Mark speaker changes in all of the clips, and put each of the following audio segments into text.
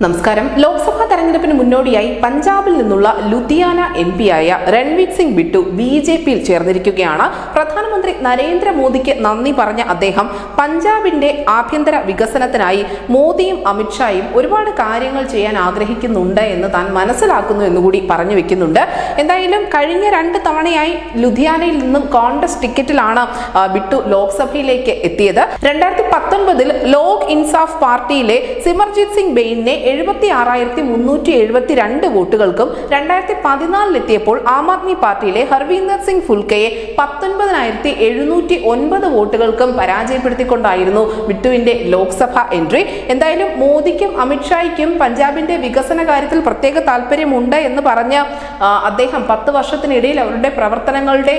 Speaker 1: നമസ്കാരം. ലോക്സഭാ തെരഞ്ഞെടുപ്പിന് മുന്നോടിയായി പഞ്ചാബിൽ നിന്നുള്ള ലുധിയാന എംപിയായ രൺവീർ സിംഗ് ബിട്ടു ബിജെപിയിൽ ചേർന്നിരിക്കുകയാണ്. പ്രധാനമന്ത്രി നരേന്ദ്രമോദിക്ക് നന്ദി പറഞ്ഞ അദ്ദേഹം പഞ്ചാബിന്റെ ആഭ്യന്തര വികസനത്തിനായി മോദിയും അമിത്ഷായും ഒരുപാട് കാര്യങ്ങൾ ചെയ്യാൻ ആഗ്രഹിക്കുന്നുണ്ട് എന്ന് താൻ മനസ്സിലാക്കുന്നു എന്നുകൂടി പറഞ്ഞു വെക്കുന്നുണ്ട്. എന്തായാലും കഴിഞ്ഞ 2 തവണയായി ലുധിയാനയിൽ നിന്നും കോൺഗ്രസ് ടിക്കറ്റിലാണ് ബിട്ടു ലോക്സഭയിലേക്ക് എത്തിയത്. 2019 ലോക് ഇൻസാഫ് പാർട്ടിയിലെ സിമർജിത് സിംഗ് ബെയിനെ 76,372 വോട്ടുകൾക്കും 2014 എത്തിയപ്പോൾ ആം ആദ്മി പാർട്ടിയിലെ ഹർവീന്ദർ സിംഗ് ഫുൽക്കയെ 19,709 വോട്ടുകൾക്കും പരാജയപ്പെടുത്തിക്കൊണ്ടായിരുന്നു ബിട്ടുവിന്റെ ലോക്സഭ എൻട്രി. എന്തായാലും മോദിക്കും അമിത്ഷായ്ക്കും പഞ്ചാബിന്റെ വികസന കാര്യത്തിൽ പ്രത്യേക താല്പര്യമുണ്ട് എന്ന് പറഞ്ഞ അദ്ദേഹം 10 വർഷത്തിനിടയിൽ അവരുടെ പ്രവർത്തനങ്ങളുടെ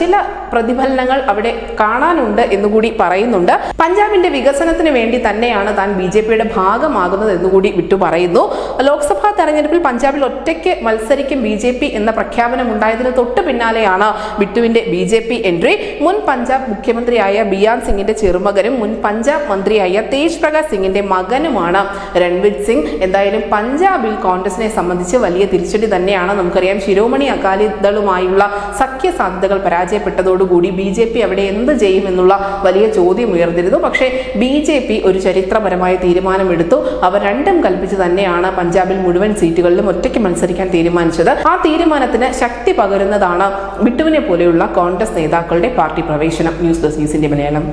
Speaker 1: ചില പ്രതിഫലനങ്ങൾ അവിടെ കാണാനുണ്ട് എന്നുകൂടി പറയുന്നുണ്ട്. പഞ്ചാബിന്റെ വികസനത്തിന് വേണ്ടി തന്നെയാണ് താൻ ബിജെപിയുടെ ഭാഗമാകുന്നത് എന്നുകൂടി ബിട്ടു പറയുന്നു. ലോക്സഭാ തെരഞ്ഞെടുപ്പിൽ പഞ്ചാബിൽ ഒറ്റയ്ക്ക് മത്സരിക്കും ബിജെപി എന്ന പ്രഖ്യാപനം ഉണ്ടായതിന് തൊട്ട് പിന്നാലെയാണ് ബിട്ടുവിന്റെ ബിജെപി എൻട്രി. മുൻ പഞ്ചാബ് മുഖ്യമന്ത്രിയായ ബിയാൻ സിംഗിന്റെ ചെറുമകനും മുൻ പഞ്ചാബ് മന്ത്രിയായ തേജ് പ്രകാശ് സിംഗിന്റെ മകനുമാണ് രൺവീർ സിംഗ്. എന്തായാലും പഞ്ചാബിൽ കോൺഗ്രസിനെ സംബന്ധിച്ച് വലിയ തിരിച്ചടി തന്നെയാണ്. നമുക്കറിയാം, ശിരോമണി അകാലിദളുമായുള്ള സഖ്യ സാധ്യതകൾ പരാജയപ്പെട്ടതോടുകൂടി ബിജെപി അവിടെ എന്ത് ചെയ്യുമെന്നുള്ള വലിയ ചോദ്യം ഉയർന്നിരുന്നു. പക്ഷേ ബിജെപി ഒരു ചരിത്രപരമായ തീരുമാനമെടുത്തു. അവർ രണ്ടും കൽപ്പിച്ച് തന്നെയാണ് പഞ്ചാബിൽ മുഴുവൻ സീറ്റുകളിലും ഒറ്റയ്ക്ക് മത്സരിക്കാൻ തീരുമാനിച്ചത്. ആ തീരുമാനത്തിന് ശക്തി പകരുന്നതാണ് ബിട്ടുവിനെ പോലെയുള്ള കോൺഗ്രസ് നേതാക്കളുടെ പാർട്ടി പ്രവേശനം. ന്യൂസ് ഡെസ്ക് ന്യൂസിന്റെ മലയാളം.